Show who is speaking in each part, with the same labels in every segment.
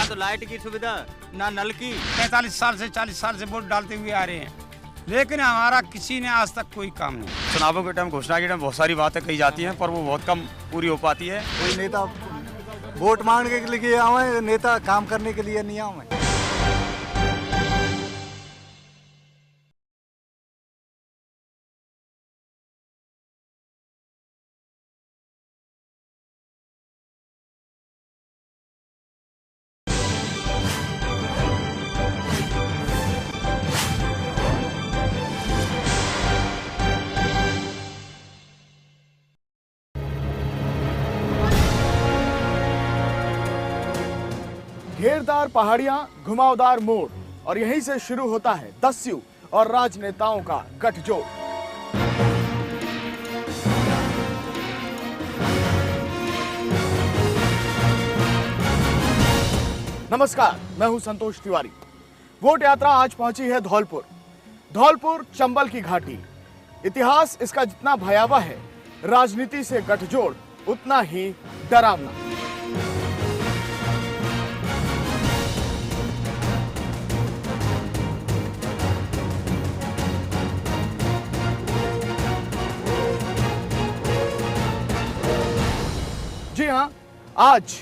Speaker 1: यहाँ तो लाइट की सुविधा ना नल की।
Speaker 2: 45 साल से 40 साल से वोट डालते हुए आ रहे हैं, लेकिन हमारा किसी ने आज तक कोई काम नहीं।
Speaker 3: चुनावों के टाइम, घोषणा के टाइम बहुत सारी बातें कही जाती हैं, पर वो बहुत कम पूरी हो पाती है।
Speaker 4: कोई नेता वोट मांगने के लिए आवे, नेता काम करने के लिए नहीं आवे।
Speaker 5: घेरदार पहाड़ियां, घुमावदार मोड़ और यहीं से शुरू होता है दस्यु और राजनेताओं का गठजोड़। नमस्कार, मैं हूं संतोष तिवारी। वोट यात्रा आज पहुंची है धौलपुर। धौलपुर चंबल की घाटी। इतिहास इसका जितना भयावह है, राजनीति से गठजोड़ उतना ही डरावना। जी हां, आज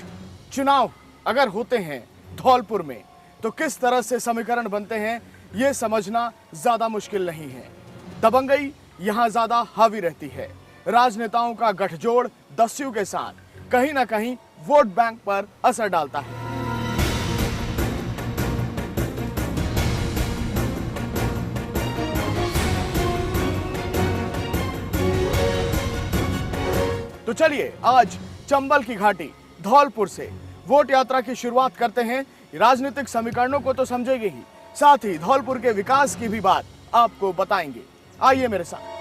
Speaker 5: चुनाव अगर होते हैं धौलपुर में तो किस तरह से समीकरण बनते हैं यह समझना ज्यादा मुश्किल नहीं है। दबंगई यहां ज्यादा हावी रहती है। राजनेताओं का गठजोड़ दस्यु के साथ कहीं ना कहीं वोट बैंक पर असर डालता है। तो चलिए आज चंबल की घाटी धौलपुर से वोट यात्रा की शुरुआत करते हैं। राजनीतिक समीकरणों को तो समझेंगे ही, साथ ही धौलपुर के विकास की भी बात आपको बताएंगे। आइए मेरे साथ।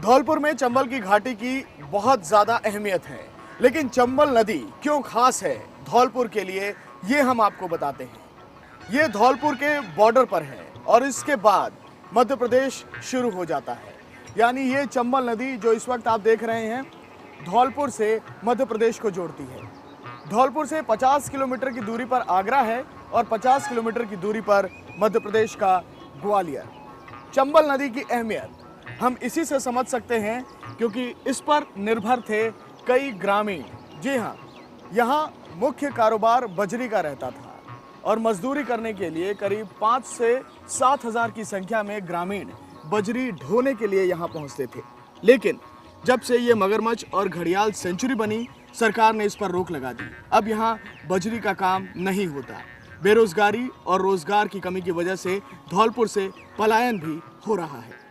Speaker 5: धौलपुर में चंबल की घाटी की बहुत ज्यादा अहमियत है, लेकिन चंबल नदी क्यों खास है धौलपुर के लिए, ये हम आपको बताते हैं। ये धौलपुर के बॉर्डर पर है और इसके बाद मध्य प्रदेश शुरू हो जाता है। यानी ये चंबल नदी जो इस वक्त आप देख रहे हैं, धौलपुर से मध्य प्रदेश को जोड़ती है। धौलपुर से 50 किलोमीटर की दूरी पर आगरा है और 50 किलोमीटर की दूरी पर मध्य प्रदेश का ग्वालियर। चंबल नदी की अहमियत हम इसी से समझ सकते हैं क्योंकि इस पर निर्भर थे कई ग्रामीण। जी हाँ, यहाँ मुख्य कारोबार बजरी का रहता था और मजदूरी करने के लिए करीब 5 से 7 हजार की संख्या में ग्रामीण बजरी ढोने के लिए यहाँ पहुँचते थे। लेकिन जब से ये मगरमच्छ और घड़ियाल सेंचुरी बनी, सरकार ने इस पर रोक लगा दी। अब यहाँ बजरी का काम नहीं होता। बेरोजगारी और रोजगार की कमी की वजह से धौलपुर से पलायन भी हो रहा है।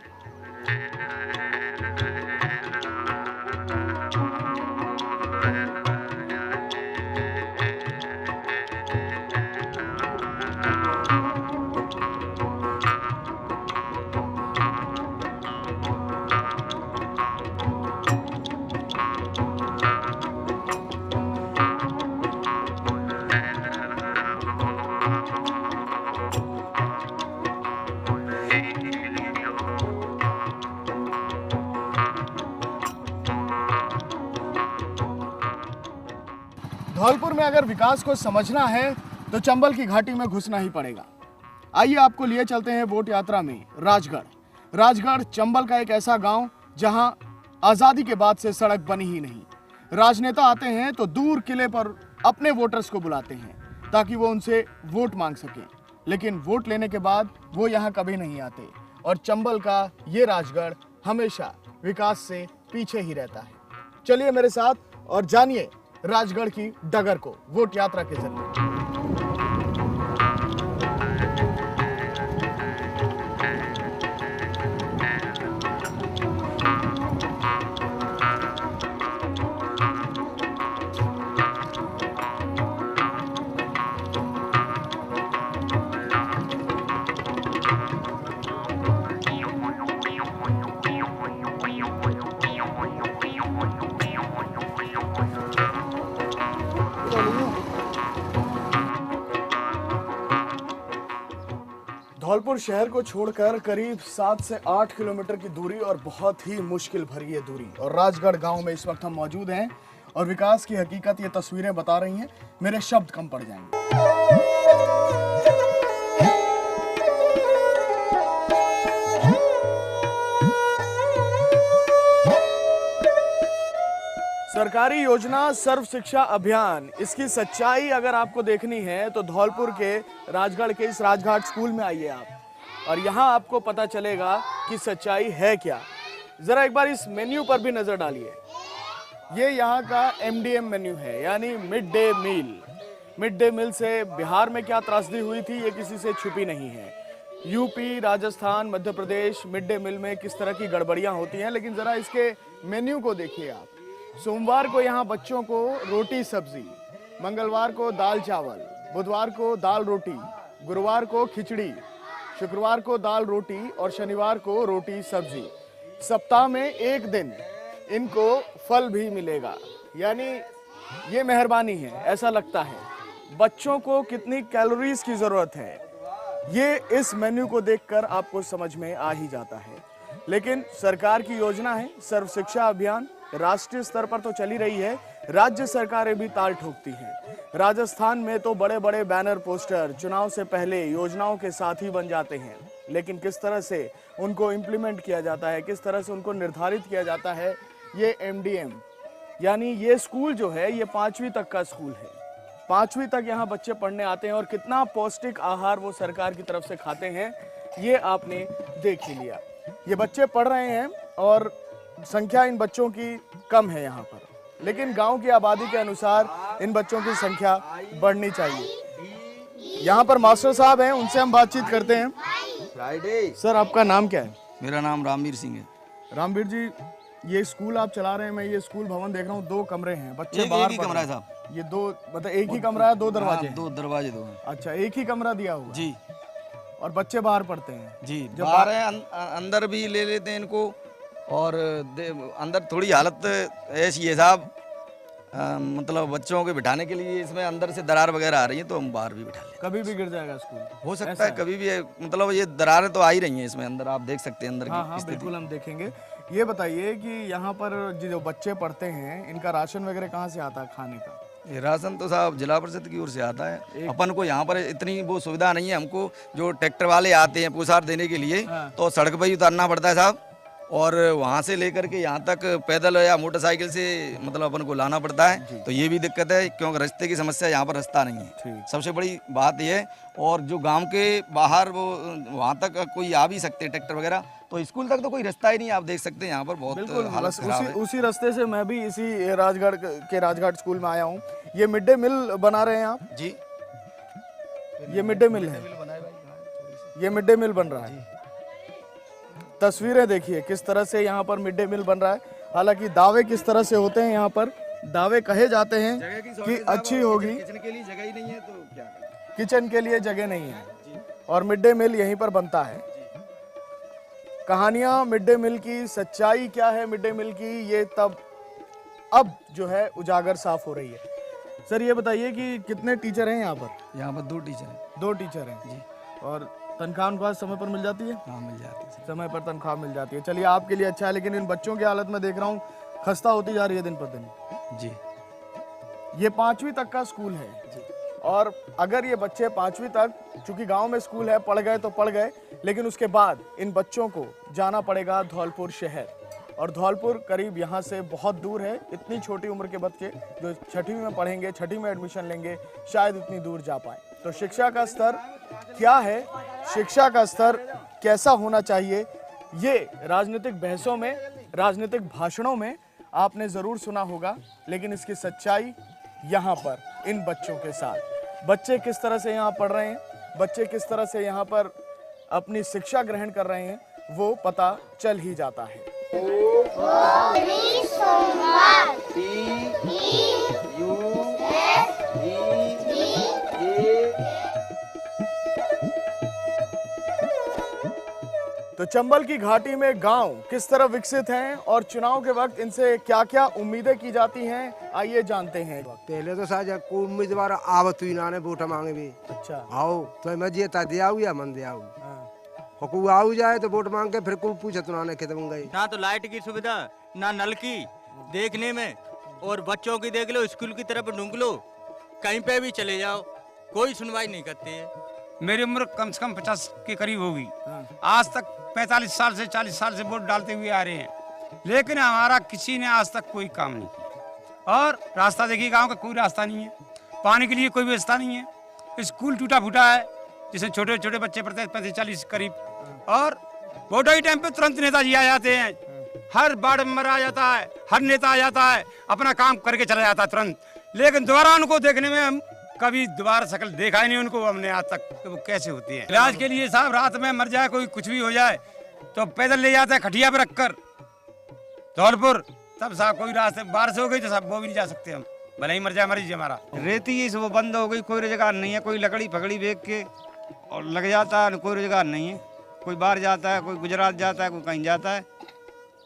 Speaker 5: धौलपुर में अगर विकास को समझना है तो चंबल की घाटी में घुसना ही पड़ेगा। आइए आपको लिए चलते हैं वोट यात्रा में राजगढ़। राजगढ़ चंबल का एक ऐसा गांव जहां आज़ादी के बाद से सड़क बनी ही नहीं। राजनेता आते हैं तो दूर किले पर अपने वोटर्स को बुलाते हैं ताकि वो उनसे वोट मांग सकें, लेकिन वोट लेने के बाद वो यहाँ कभी नहीं आते और चंबल का ये राजगढ़ हमेशा विकास से पीछे ही रहता है। चलिए मेरे साथ और जानिए राजगढ़ की डगर को वोट यात्रा के जरिए। धौलपुर शहर को छोड़कर करीब 7 से 8 किलोमीटर की दूरी और बहुत ही मुश्किल भरी ये दूरी, और राजगढ़ गांव में इस वक्त हम मौजूद हैं और विकास की हकीकत ये तस्वीरें बता रही हैं। मेरे शब्द कम पड़ जाएंगे। सरकारी योजना सर्व शिक्षा अभियान, इसकी सच्चाई अगर आपको देखनी है तो धौलपुर के राजगढ़ के इस राजघाट स्कूल में आइए आप, और यहाँ आपको पता चलेगा कि सच्चाई है क्या। जरा एक बार इस मेन्यू पर भी नजर डालिए। ये यहाँ का MDM मेन्यू है, यानी mid day meal. Mid day meal से बिहार में क्या त्रासदी हुई थी ये किसी से छुपी नहीं है। UP, Rajasthan, Madhya Pradesh mid day मील में किस तरह की गड़बड़ियाँ होती हैं, लेकिन जरा इसके मेन्यू को देखिए आप। सोमवार को यहाँ बच्चों को रोटी सब्जी, मंगलवार को दाल चावल, बुधवार को दाल रोटी, गुरुवार को खिचड़ी, शुक्रवार को दाल रोटी और शनिवार को रोटी सब्जी। सप्ताह में एक दिन इनको फल भी मिलेगा, यानी ये मेहरबानी है, ऐसा लगता है। बच्चों को कितनी कैलोरीज की जरूरत है ये इस मेन्यू को देखकर आपको समझ में आ ही जाता है। लेकिन सरकार की योजना है सर्व शिक्षा अभियान, राष्ट्रीय स्तर पर तो चली रही है, राज्य सरकारें भी ताल ठोकती हैं। राजस्थान में तो बड़े बड़े बैनर पोस्टर चुनाव से पहले योजनाओं के साथ ही बन जाते हैं, लेकिन किस तरह से उनको इम्प्लीमेंट किया जाता है, किस तरह से उनको निर्धारित किया जाता है, ये MDM यानी ये स्कूल जो है ये 5वीं तक का स्कूल है। 5वीं तक यहाँ बच्चे पढ़ने आते हैं और कितना पौष्टिक आहार वो सरकार की तरफ से खाते हैं ये आपने देख ही लिया। ये बच्चे पढ़ रहे हैं और संख्या इन बच्चों की कम है यहाँ पर, लेकिन गांव की आबादी के अनुसार इन बच्चों की संख्या बढ़नी चाहिए। यहाँ पर मास्टर साहब हैं, उनसे हम बातचीत करते हैं। सर, आपका नाम क्या है?
Speaker 6: मेरा नाम रामवीर सिंह है।
Speaker 5: रामवीर जी, ये स्कूल आप चला रहे हैं, मैं ये स्कूल भवन देख रहा हूँ, 2 कमरे हैं, बच्चे बाहर
Speaker 6: एक ही कमरा है साहब।
Speaker 5: ये 2 मतलब एक ही कमरा है, 2 दरवाजे?
Speaker 6: 2 दरवाजे 2 हैं।
Speaker 5: अच्छा, एक ही कमरा दिया हुआ
Speaker 6: जी।
Speaker 5: और बच्चे बाहर पढ़ते हैं?
Speaker 6: जी, बाहर है, अंदर भी ले लेते हैं इनको, और अंदर थोड़ी हालत ऐसी है साहब, मतलब बच्चों के बिठाने के लिए इसमें अंदर से दरार वगैरह आ रही है, तो हम बाहर भी बिठा लें।
Speaker 5: कभी भी गिर जाएगा स्कूल?
Speaker 6: हो सकता है कभी भी, मतलब ये दरारें तो आ ही रही हैं इसमें, अंदर आप देख सकते हैं अंदर
Speaker 5: हाँ,
Speaker 6: की
Speaker 5: हाँ,
Speaker 6: स्थिति।
Speaker 5: बिल्कुल हम देखेंगे। ये बताइए कि यहाँ पर जो बच्चे पढ़ते हैं इनका राशन वगैरह कहाँ से आता है खाने का?
Speaker 6: ये राशन तो साहब जिला परिषद की ओर से आता है। अपन को यहाँ पर इतनी वो सुविधा नहीं है, हमको जो ट्रैक्टर वाले आते हैं पोसार देने के लिए, तो सड़क पर ही उतारना पड़ता है साहब, और वहाँ से लेकर के यहाँ तक पैदल या मोटरसाइकिल से मतलब अपन को लाना पड़ता है। तो ये भी दिक्कत है, क्योंकि रास्ते की समस्या यहाँ पर रास्ता नहीं है, सबसे बड़ी बात ये है। और जो गांव के बाहर वो वहाँ तक कोई आ भी सकते हैं ट्रैक्टर वगैरह, तो स्कूल तक तो कोई रास्ता ही नहीं, आप देख सकते हैं यहाँ पर बहुत हालत खराब है।
Speaker 5: उसी रास्ते से मैं भी इसी राजघाट स्कूल में आया हूँ। ये मिड डे मील बना रहे हैं आप?
Speaker 6: जी,
Speaker 5: ये मिड डे मील है, ये मिड डे मील बन रहा है। तस्वीरें देखिए किस तरह से यहाँ पर मिड डे मील बन रहा है। हालांकि दावे किस तरह से होते हैं यहाँ पर, दावे कहे जाते हैं कि अच्छी होगी,
Speaker 6: किचन के लिए जगह ही नहीं है तो क्या करें?
Speaker 5: किचन के लिए जगह नहीं है, और मिड डे मील यहीं पर बनता है। कहानियां मिड डे मील की, सच्चाई क्या है मिड डे मील की, ये तब अब जो है उजागर साफ हो रही है। सर, ये बताइए कि कितने टीचर हैं यहाँ पर?
Speaker 6: यहाँ पर 2 टीचर हैं।
Speaker 5: 2 टीचर हैं
Speaker 6: जी।
Speaker 5: और तनख्वाह उनका समय पर मिल जाती है?
Speaker 6: हाँ, मिल जाती है,
Speaker 5: समय पर तनख्वाह मिल जाती है। चलिए, आपके लिए अच्छा है, लेकिन इन बच्चों की हालत में देख रहा हूँ खस्ता होती जा रही है दिन पर दिन।
Speaker 6: जी।
Speaker 5: ये 5वीं तक का स्कूल है जी। और अगर ये बच्चे 5वीं तक, चूंकि गांव में स्कूल है, पढ़ गए तो पढ़ गए, लेकिन उसके बाद इन बच्चों को जाना पड़ेगा धौलपुर शहर, और धौलपुर करीब यहाँ से बहुत दूर है। इतनी छोटी उम्र के बच्चे जो 6वीं में पढ़ेंगे, 6वीं में एडमिशन लेंगे, शायद इतनी दूर जा पाए। तो शिक्षा का स्तर क्या है, शिक्षा का स्तर कैसा होना चाहिए, ये राजनीतिक बहसों में, राजनीतिक भाषणों में आपने ज़रूर सुना होगा, लेकिन इसकी सच्चाई यहाँ पर इन बच्चों के साथ, बच्चे किस तरह से यहाँ पढ़ रहे हैं, बच्चे किस तरह से यहाँ पर अपनी शिक्षा ग्रहण कर रहे हैं, वो पता चल ही जाता है। तो चंबल की घाटी में गांव किस तरह विकसित हैं और चुनाव के वक्त इनसे क्या-क्या उम्मीदें की जाती हैं, आइए जानते हैं।
Speaker 7: पहले तो साजा को उम्मीदवार आवत हुई ना ने वोट मांगे भी।
Speaker 5: अच्छा,
Speaker 7: आओ तो मैं जेता दे आऊ या मन दे आऊ।
Speaker 5: हाँ।
Speaker 7: हुकू आऊ जाए तो वोट मांग के फिर कोई पूछे तो ना खेत में गई।
Speaker 1: ना तो लाइट की सुविधा, ना नल की देखने में, और बच्चों की देख लो, स्कूल की तरफ ढूंढ लो, कहीं पे भी चले जाओ, कोई सुनवाई नहीं करते है।
Speaker 2: मेरी उम्र कम से कम 50 के करीब होगी। आज तक 45 साल से 40 साल से वोट डालते हुए आ रहे हैं, लेकिन हमारा किसी ने आज तक कोई काम नहीं किया। और रास्ता देखिए, गांव का कोई रास्ता नहीं है, पानी के लिए कोई व्यवस्था नहीं है, स्कूल टूटा फूटा है जिसमें छोटे छोटे बच्चे पढ़ते हैं 35-40 करीब। और वोट के टाइम पे तुरंत नेताजी आ जाते हैं, हर वार्ड मेंबर आ जाता है, हर नेता आ जाता है, अपना काम करके चला जाता है तुरंत। लेकिन दोबारा उनको देखने में हम कभी दोबारा शक्ल देखा ही नहीं उनको हमने आज तक, तो वो कैसे होती है। इलाज के लिए साहब रात में मर जाए कोई, कुछ भी हो जाए तो पैदल ले जाते हैं खटिया पे रखकर धौलपुर, तब साहब कोई रास्ते बारिश हो गई तो साहब वो भी नहीं जा सकते हम, भले ही मर जाए मरीज हमारा।
Speaker 8: रेती इस वो बंद हो गई, कोई रोजगार नहीं है, कोई लकड़ी पकड़ी बेच के और लग जाता है, कोई रोजगार नहीं है। कोई बाहर जाता है, कोई गुजरात जाता है, कोई कहीं जाता है,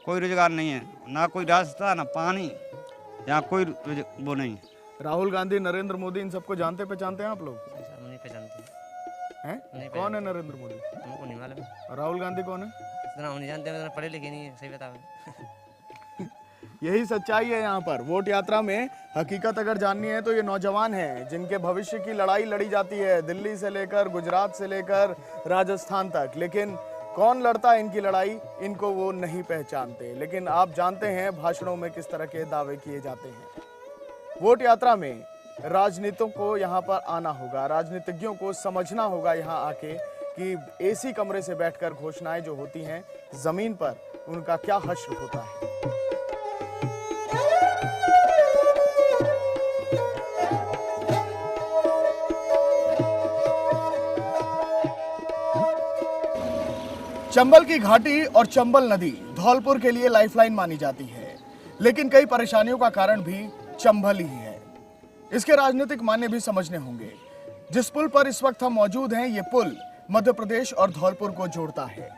Speaker 8: कोई रोजगार नहीं है, ना कोई रास्ता ना पानी, यहाँ कोई वो नहीं।
Speaker 5: राहुल गांधी, नरेंद्र मोदी, इन सबको जानते पहचानते हैं आप लोग?
Speaker 9: हम नहीं पहचानते
Speaker 5: हैं? कौन है नरेंद्र मोदी?
Speaker 9: हमको नहीं मालूम।
Speaker 5: राहुल गांधी कौन है?
Speaker 9: इतना हम नहीं जानते, इतना पढ़े लिखे नहीं है, सही बताओ।
Speaker 5: यही सच्चाई है यहाँ पर। वोट यात्रा में हकीकत अगर जाननी है तो ये नौजवान हैं जिनके भविष्य की लड़ाई लड़ी जाती है, दिल्ली से लेकर गुजरात से लेकर राजस्थान तक। लेकिन कौन लड़ता है इनकी लड़ाई, इनको वो नहीं पहचानते। लेकिन आप जानते हैं भाषणों में किस तरह के दावे किए जाते हैं। वोट यात्रा में राजनीतियों को यहाँ पर आना होगा, राजनीतिज्ञों को समझना होगा यहाँ आके कि एसी कमरे से बैठकर घोषणाएं जो होती हैं, जमीन पर उनका क्या हश्र होता है। चंबल की घाटी और चंबल नदी धौलपुर के लिए लाइफलाइन मानी जाती है, लेकिन कई परेशानियों का कारण भी चंबल ही है। इसके राजनीतिक मायने भी समझने होंगे। जिस पुल पर इस वक्त हम मौजूद हैं, ये पुल मध्य प्रदेश और धौलपुर को जोड़ता है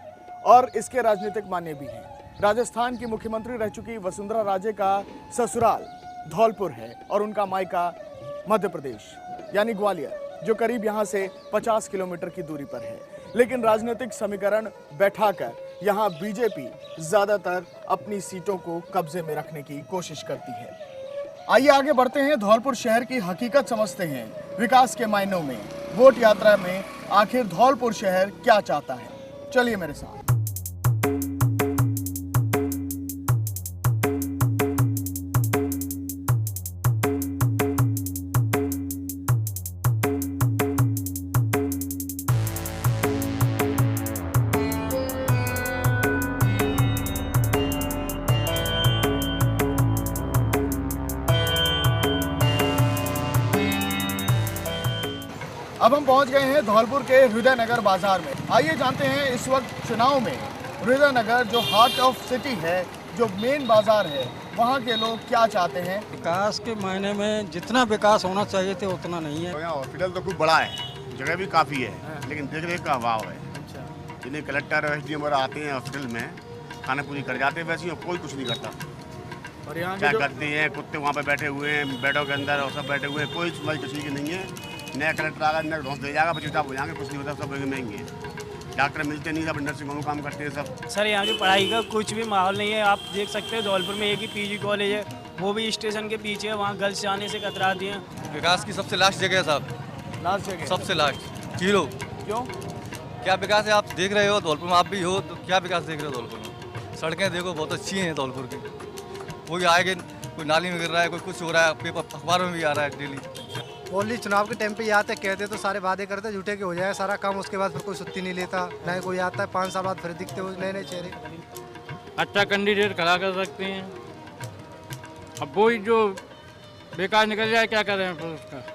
Speaker 5: और इसके राजनीतिक मायने भी हैं। राजस्थान की मुख्यमंत्री रह चुकी वसुंधरा राजे का ससुराल धौलपुर है और उनका मायका मध्य प्रदेश यानी ग्वालियर, जो करीब यहाँ से 50 किलोमीटर की दूरी पर है। लेकिन राजनीतिक समीकरण बैठाकर यहाँ बीजेपी ज्यादातर अपनी सीटों को कब्जे में रखने की कोशिश करती है। आइए आगे बढ़ते हैं, धौलपुर शहर की हकीकत समझते हैं। विकास के मायनों में वोट यात्रा में आखिर धौलपुर शहर क्या चाहता है, चलिए मेरे साथ। अब हम पहुंच गए हैं धौलपुर के हृदय नगर बाजार में। आइए जानते हैं इस वक्त चुनाव में हृदय नगर जो हार्ट ऑफ सिटी है, जो मेन बाजार है, वहां के लोग क्या चाहते हैं।
Speaker 10: विकास के मायने में जितना विकास होना चाहिए थे उतना नहीं है।
Speaker 11: यहाँ हॉस्पिटल तो खूब बड़ा है, जगह भी काफ़ी है, लेकिन देख रेख का अभाव है। जिन्हें कलेक्टर और एसडीएम वगैरह आते हैं हॉस्पिटल में, खाना पूरी कर जाते हैं, वैसे ही कोई कुछ नहीं करता।
Speaker 5: और यहाँ
Speaker 11: क्या करते हैं, कुत्ते वहाँ पे बैठे हुए हैं बेडों के अंदर और सब बैठे हुए हैं, कोई सुनवाई किसी की नहीं है। नया कलेक्टर आगा, नया ढोंस दे जाएगा, बच्चे हो जाएंगे, कुछ नहीं होता, सब महंगे हैं। डॉक्टर मिलते नहीं, सब नर्सिंग होम काम करते हैं सब।
Speaker 12: सर यहाँ की पढ़ाई का कुछ भी माहौल नहीं है। आप देख सकते हैं धौलपुर में एक ही पीजी कॉलेज है, वो भी स्टेशन के पीछे है, वहाँ गर्ल्स जाने से कतराती हैं।
Speaker 6: विकास की सबसे लास्ट जगह है साहब,
Speaker 5: लास्ट जगह
Speaker 6: सबसे लास्ट जीरो।
Speaker 5: क्यों?
Speaker 6: क्या विकास है, आप देख रहे हो धौलपुर में, आप भी हो तो क्या विकास देख रहे हो धौलपुर में? सड़कें देखो बहुत अच्छी हैं धौलपुर की, कोई आएगा कोई नाली में गिर रहा है, कोई कुछ हो रहा है, पेपर अखबारों में भी आ रहा है डेली।
Speaker 13: ओनली चुनाव के टाइम पे ये आते कहते तो सारे वादे करते, झूठे के हो जाए सारा काम, उसके बाद फिर कोई सुत्ती नहीं लेता, ना ही कोई आता है। 5 साल बाद फिर दिखते हुए नए नए चेहरे।
Speaker 12: अच्छा कैंडिडेट खड़ा कर सकते हैं, अब वो जो बेकार निकल जाए क्या करें फिर उसका।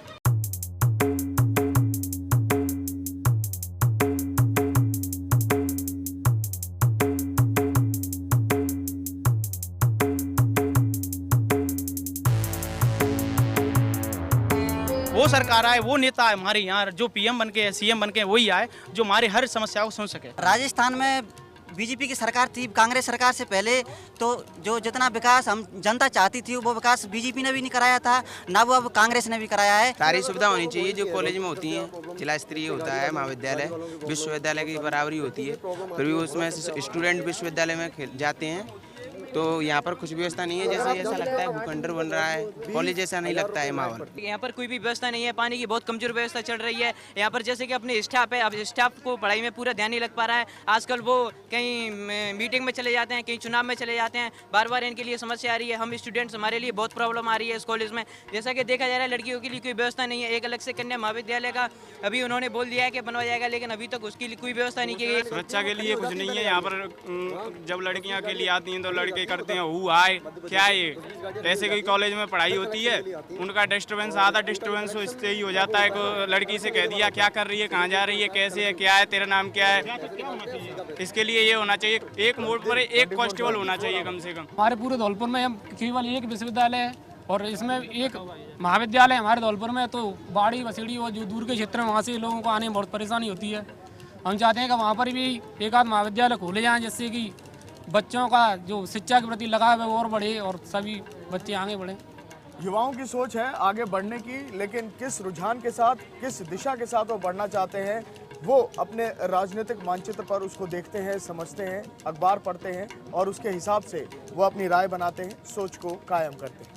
Speaker 14: वो सरकार आए, वो नेता आए हमारे यहाँ, जो पीएम बन के सीएम बन के वही आए जो हमारी हर समस्या को सुन सके।
Speaker 15: राजस्थान में बीजेपी की सरकार थी, कांग्रेस सरकार से पहले, तो जो जितना विकास हम जनता चाहती थी वो विकास बीजेपी ने भी नहीं कराया था, ना वो अब कांग्रेस ने भी कराया है।
Speaker 16: सारी सुविधा होनी चाहिए जो कॉलेज में होती हैं, जिला स्तरीय होता है महाविद्यालय, विश्वविद्यालय की बराबरी होती है, फिर भी उसमें स्टूडेंट विश्वविद्यालय में जाते हैं तो यहाँ पर कुछ व्यवस्था नहीं है। जैसे ऐसा लगता है भूखंडर बन रहा है, कॉलेज जैसा नहीं लगता है माहौल।
Speaker 17: यहाँ पर कोई भी व्यवस्था नहीं है, पानी की बहुत कमजोर व्यवस्था चल रही है। यहाँ पर जैसे कि अपने स्टाफ है, अब स्टाफ को पढ़ाई में पूरा ध्यान नहीं लग पा रहा है। आजकल वो कहीं मीटिंग में चले जाते हैं, कहीं चुनाव में चले जाते हैं, बार बार इनके लिए समस्या आ रही है। हम स्टूडेंट्स, हमारे लिए बहुत प्रॉब्लम आ रही है इस कॉलेज में। जैसा कि देखा जा रहा है लड़कियों के लिए कोई व्यवस्था नहीं है। एक अलग से कन्या महाविद्यालय का अभी उन्होंने बोल दिया है कि बनवाया जाएगा, लेकिन अभी तक उसके लिए कोई व्यवस्था नहीं की गई।
Speaker 3: सुरक्षा के लिए कुछ नहीं है यहाँ पर। जब लड़कियाँ के लिए आती हैं तो लड़के करते हैं हु आए क्या ये, ऐसे कोई कॉलेज में पढ़ाई होती है, उनका डिस्टर्बेंस, आधा डिस्टर्बेंस इससे ही हो जाता है। को लड़की से कह दिया क्या कर रही है, कहाँ जा रही है, कैसे है, क्या है, तेरा नाम क्या है। इसके लिए ये होना चाहिए, एक मोड़ पर एक कांस्टेबल होना चाहिए कम से कम।
Speaker 18: हमारे पूरे धौलपुर में केवल एक विश्वविद्यालय है और इसमें एक महाविद्यालय हमारे धौलपुर में। तो बाड़ी बसेड़ी और जो दूर के क्षेत्र में वहाँ से लोगों को आने में बहुत परेशानी होती है। हम चाहते हैं कि वहाँ पर भी एक आध महाविद्यालय खोले जाएँ, जिससे कि बच्चों का जो शिक्षा के प्रति लगाव है वो और बढ़े और सभी बच्चे आगे बढ़े।
Speaker 5: युवाओं की सोच है आगे बढ़ने की, लेकिन किस रुझान के साथ, किस दिशा के साथ वो बढ़ना चाहते हैं, वो अपने राजनीतिक मानचित्र पर उसको देखते हैं, समझते हैं, अखबार पढ़ते हैं और उसके हिसाब से वो अपनी राय बनाते हैं, सोच को कायम करते हैं।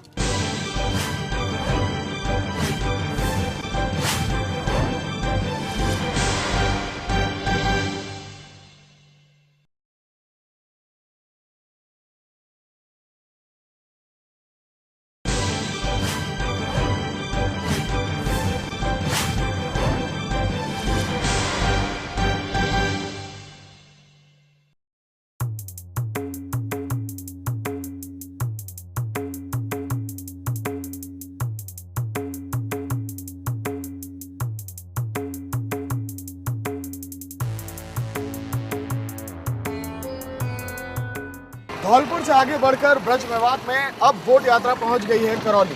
Speaker 5: धौलपुर से आगे बढ़कर ब्रज मेवात में अब बोट यात्रा पहुंच गई है करौली।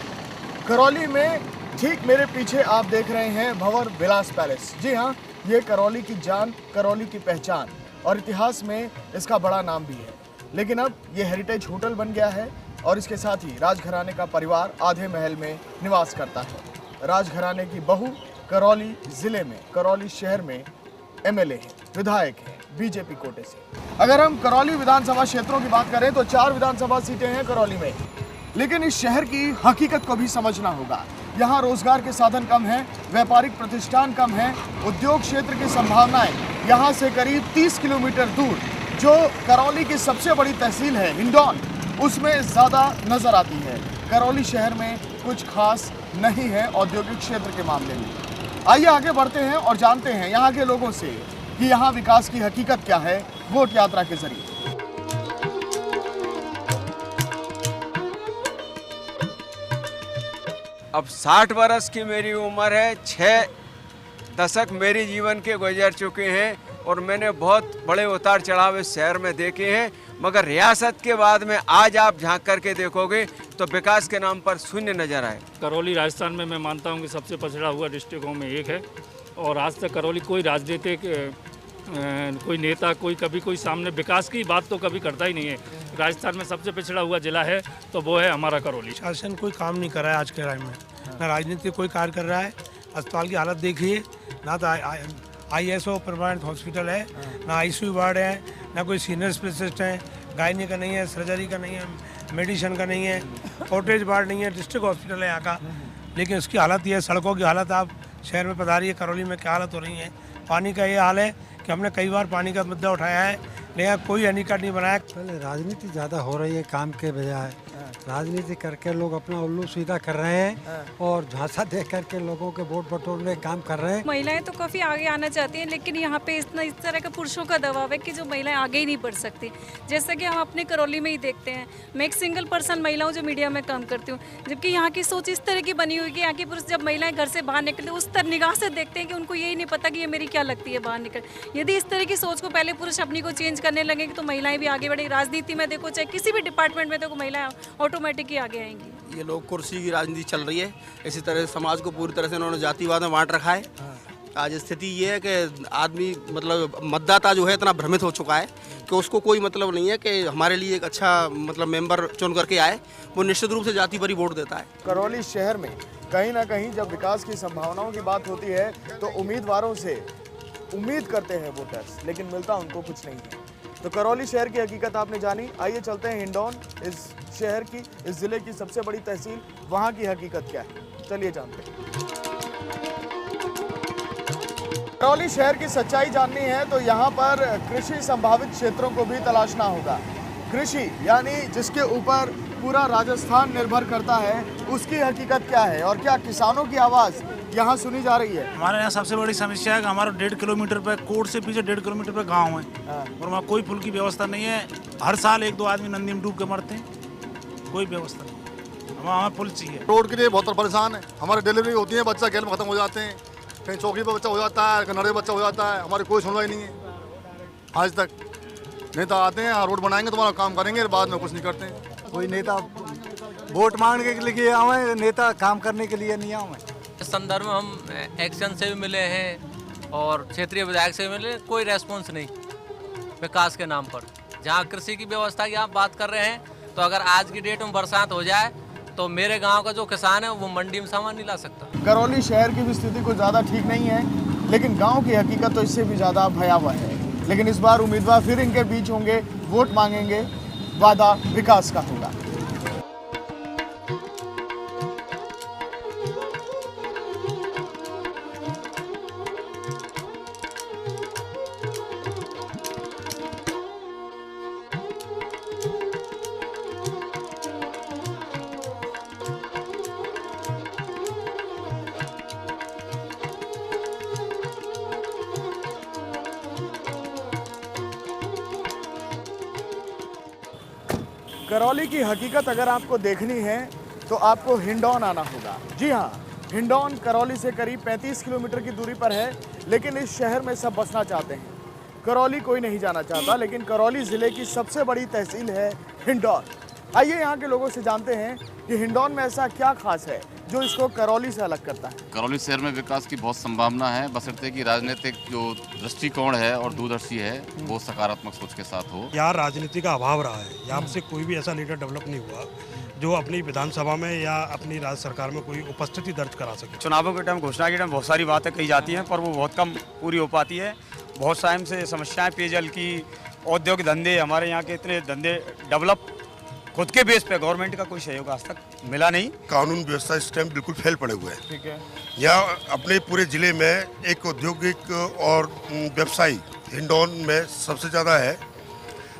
Speaker 5: करौली में ठीक मेरे पीछे आप देख रहे हैं भंवर विलास पैलेस। जी हाँ, ये करौली की जान, करौली की पहचान और इतिहास में इसका बड़ा नाम भी है। लेकिन अब ये हेरिटेज होटल बन गया है और इसके साथ ही राजघराने का परिवार आधे महल में निवास करता है। राजघराने की बहू करौली जिले में, करौली शहर में एमएलए है, विधायक है बीजेपी कोटे से। अगर हम करौली विधानसभा क्षेत्रों की बात करें तो 4 विधानसभा सीटें हैं करौली में, लेकिन इस शहर की हकीकत को भी समझना होगा। यहाँ रोजगार के साधन कम हैं, व्यापारिक प्रतिष्ठान कम हैं, उद्योग क्षेत्र की संभावनाएं यहाँ से करीब 30 किलोमीटर दूर जो करौली की सबसे बड़ी तहसील है हिंडौन, उसमें ज़्यादा नजर आती है। करौली शहर में कुछ खास नहीं है औद्योगिक क्षेत्र के मामले में। आइए आगे बढ़ते हैं और जानते हैं यहाँ के लोगों से कि यहाँ विकास की हकीकत क्या है, वोट यात्रा के जरिए।
Speaker 19: अब 60 वर्ष की मेरी उम्र है, 6 दशक मेरे जीवन के गुजर चुके हैं और मैंने बहुत बड़े उतार चढ़ाव इस शहर में देखे हैं, मगर रियासत के बाद में आज आप झांक करके देखोगे तो विकास के नाम पर शून्य नजर आए।
Speaker 12: करौली राजस्थान में मैं मानता हूं कि सबसे पछड़ा हुआ डिस्ट्रिक्टों में एक है और आज तक करौली कोई राजनीतिक कोई नेता कभी कोई सामने विकास की बात तो कभी करता ही नहीं है। राजस्थान में सबसे पिछड़ा हुआ जिला है तो वो है हमारा करौली।
Speaker 20: शासन कोई काम नहीं कर रहा है आज के टाइम में, ना राजनीति कोई कार्य कर रहा है। अस्पताल की हालत देखिए, ना तो ISO प्रमाणित हॉस्पिटल है, ना ICU वार्ड है, ना कोई सीनियर स्पेशलिस्ट है, गायनी का नहीं है, सर्जरी का नहीं है, मेडिसिन का नहीं है, कॉटेज वार्ड नहीं है, डिस्ट्रिक्ट हॉस्पिटल है यहाँ का। लेकिन उसकी हालत ये है, सड़कों की हालत आप शहर में पधारिए, करौली में क्या हालत हो रही है। पानी का ये हाल है कि हमने कई बार पानी का मुद्दा उठाया है, लेकिन कोई हनीकट नहीं बनाया।
Speaker 21: पहले राजनीति ज़्यादा हो रही है काम के बजाय, राजनीति करके लोग अपना उल्लू सीधा कर रहे हैं और झांसा दे करके लोगों के वोट बटोरने काम कर रहे हैं।
Speaker 22: महिलाएं तो काफ़ी आगे आना चाहती हैं, लेकिन यहाँ पे इस तरह का पुरुषों का दबाव है कि जो महिलाएं आगे ही नहीं बढ़ सकती। जैसा कि हम अपने करौली में ही देखते हैं, मैं एक सिंगल पर्सन महिला हूँ जो मीडिया में काम करती हूँ, जबकि यहाँ की सोच इस तरह की बनी हुई कि यहाँ के पुरुष जब महिलाएं घर से बाहर निकलते उस तरह निगाह से देखते हैं कि उनको यही नहीं पता कि ये मेरी क्या लगती है बाहर निकल। यदि इस तरह की सोच को पहले पुरुष अपनी को चेंज करने लगेंगे तो महिलाएं भी आगे बढ़ेगी। राजनीति में देखो, चाहे किसी भी डिपार्टमेंट में देखो, महिलाएं ऑटोमेटिक ही आगे आएंगी।
Speaker 23: ये लोग कुर्सी की राजनीति चल रही है, इसी तरह समाज को पूरी तरह से उन्होंने जातिवाद में बांट रखा है।
Speaker 4: आज स्थिति ये है कि आदमी मतलब मतदाता जो है इतना भ्रमित हो चुका है कि उसको कोई मतलब नहीं है कि हमारे लिए एक अच्छा मतलब मेंबर चुन करके आए। वो निश्चित रूप से जाति पर ही वोट देता है।
Speaker 5: करौली शहर में कहीं ना कहीं जब विकास की संभावनाओं की बात होती है तो उम्मीदवारों से उम्मीद करते हैं वोटर्स, लेकिन मिलता उनको कुछ नहीं है। तो करौली शहर की हकीकत आपने जानी। आइए चलते हैं हिंडौन, इस शहर की, इस जिले की सबसे बड़ी तहसील, वहाँ की हकीकत क्या है, चलिए जानते हैं। करौली शहर की सच्चाई जाननी है तो यहाँ पर कृषि संभावित क्षेत्रों को भी तलाशना होगा। कृषि यानी जिसके ऊपर पूरा राजस्थान निर्भर करता है, उसकी हकीकत क्या है और क्या किसानों की आवाज़ यहाँ सुनी जा रही है।
Speaker 7: हमारे यहाँ सबसे बड़ी समस्या है कि हमारा 1.5 किलोमीटर पे, कोर्ट से पीछे 1.5 किलोमीटर पे गांव है और वहाँ कोई पुल की व्यवस्था नहीं है। हर साल 1-2 आदमी नदी में डूब के मरते हैं, कोई व्यवस्था नहीं। हमें पुल चाहिए।
Speaker 23: रोड के लिए बहुत परेशान है। हमारी डिलीवरी होती है, बच्चा खेल में खत्म हो जाते हैं, कहीं चौकी पर बच्चा हो जाता है, कहीं नड़े बच्चा हो जाता है, हमारी कोई सुनवाई नहीं है आज तक। नेता आते हैं, रोड बनाएंगे, तुम्हारा काम करेंगे, बाद में कुछ नहीं करते हैं।
Speaker 24: कोई नेता वोट मांगने के लिए आवे, नेता काम करने के लिए नहीं आवे।
Speaker 25: इस संदर्भ में हम एक्शन से भी मिले हैं और क्षेत्रीय विधायक से भी मिले, कोई रेस्पॉन्स नहीं विकास के नाम पर। जहाँ कृषि की व्यवस्था की आप बात कर रहे हैं, तो अगर आज की डेट में बरसात हो जाए तो मेरे गांव का जो किसान है वो मंडी में सामान नहीं ला सकता।
Speaker 5: करौली शहर की भी स्थिति कुछ ज़्यादा ठीक नहीं है, लेकिन गांव की हकीकत तो इससे भी ज़्यादा भयावह है। लेकिन इस बार उम्मीदवार फिर इनके बीच होंगे, वोट मांगेंगे, वादा विकास का होगा। करौली की हकीकत अगर आपको देखनी है तो आपको हिंडौन आना होगा। जी हाँ, हिंडौन करौली से करीब 35 किलोमीटर की दूरी पर है, लेकिन इस शहर में सब बसना चाहते हैं। करौली कोई नहीं जाना चाहता, लेकिन करौली ज़िले की सबसे बड़ी तहसील है हिंडौन। आइए यहाँ के लोगों से जानते हैं कि हिंडौन में ऐसा क्या खास है जो इसको करौली से अलग करता है।
Speaker 26: करौली शहर में विकास की बहुत संभावना है, बशर्ते कि राजनीतिक जो दृष्टिकोण है और दूरदर्शी है वो सकारात्मक सोच के साथ हो।
Speaker 20: यहाँ राजनीति का अभाव रहा है। यहाँ से कोई भी ऐसा लीडर डेवलप नहीं हुआ जो अपनी विधानसभा में या अपनी राज्य सरकार में कोई उपस्थिति दर्ज करा सके।
Speaker 2: चुनावों के टाइम, घोषणा के टाइम बहुत सारी बातें कही जाती हैं, पर वो बहुत कम पूरी हो पाती है। बहुत टाइम से समस्याएं, पेयजल की, औद्योगिक धंधे, हमारे यहाँ के इतने धंधे डेवलप खुद के बेस पे गवर्नमेंट का कोई सहयोग आज तक मिला नहीं।
Speaker 27: कानून व्यवस्था इस टाइम बिल्कुल फेल पड़े हुए हैं।
Speaker 5: ठीक है।
Speaker 27: यहाँ अपने पूरे जिले में एक औद्योगिक और व्यवसायी हिंडौन में सबसे ज़्यादा है,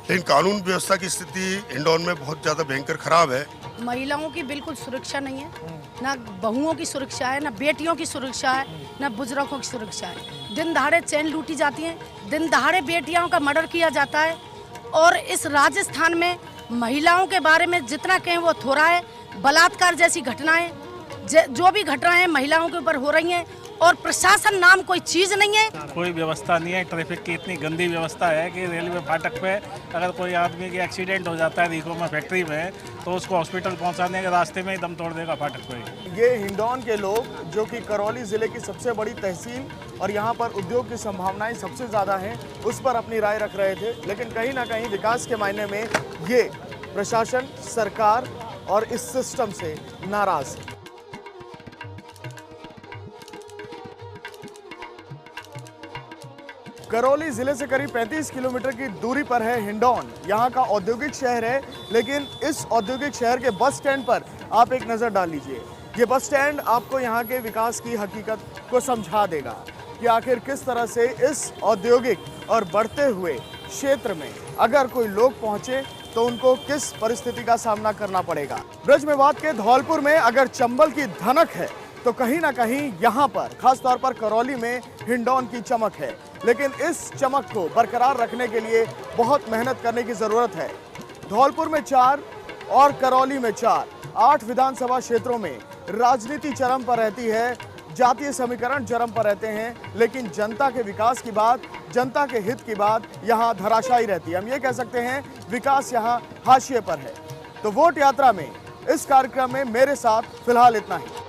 Speaker 27: लेकिन कानून व्यवस्था की स्थिति हिंडौन में बहुत ज़्यादा भयंकर खराब है।
Speaker 28: महिलाओं की बिल्कुल सुरक्षा नहीं है, ना बहुओं की सुरक्षा है, ना बेटियों की सुरक्षा है, ना बुजुर्गों की सुरक्षा है। दिन दहाड़े चैन लूटी जाती हैं, दिन दहाड़े बेटियों का मर्डर किया जाता है। और इस राजस्थान में महिलाओं के बारे में जितना कहें वो थोड़ा है। बलात्कार जैसी घटनाएं, जो भी घटनाएं महिलाओं के ऊपर हो रही हैं, और प्रशासन नाम कोई चीज़ नहीं है।
Speaker 7: कोई व्यवस्था नहीं है। ट्रैफिक की इतनी गंदी व्यवस्था है कि रेलवे फाटक पे अगर कोई आदमी की एक्सीडेंट हो जाता है रीको में, फैक्ट्री में, तो उसको हॉस्पिटल पहुंचाने के रास्ते में ही दम तोड़ देगा फाटक पे।
Speaker 5: ये हिंडौन के लोग जो कि करौली ज़िले की सबसे बड़ी तहसील और यहाँ पर उद्योग की संभावनाएं सबसे ज़्यादा हैं, उस पर अपनी राय रख रहे थे। लेकिन कहीं ना कहीं विकास के मायने में ये प्रशासन, सरकार और इस सिस्टम से नाराज़ है। करौली जिले से करीब 35 किलोमीटर की दूरी पर है हिंडौन। यहाँ का औद्योगिक शहर है, लेकिन इस औद्योगिक शहर के बस स्टैंड पर आप एक नज़र डाल लीजिए। ये बस स्टैंड आपको यहाँ के विकास की हकीकत को समझा देगा कि आखिर किस तरह से इस औद्योगिक और बढ़ते हुए क्षेत्र में अगर कोई लोग पहुँचे तो उनको किस परिस्थिति का सामना करना पड़ेगा। ब्रजमेवात के धौलपुर में अगर चंबल की धनक है तो कहीं ना कहीं यहाँ पर खासतौर पर करौली में हिंडौन की चमक है। लेकिन इस चमक को बरकरार रखने के लिए बहुत मेहनत करने की ज़रूरत है। धौलपुर में 4 और करौली में 4, 8 विधानसभा क्षेत्रों में राजनीति चरम पर रहती है, जातीय समीकरण चरम पर रहते हैं, लेकिन जनता के विकास की बात, जनता के हित की बात यहाँ धराशायी रहती है। हम ये कह सकते हैं विकास यहाँ हाशिए पर है। तो वोट यात्रा में इस कार्यक्रम में मेरे साथ फिलहाल इतना ही।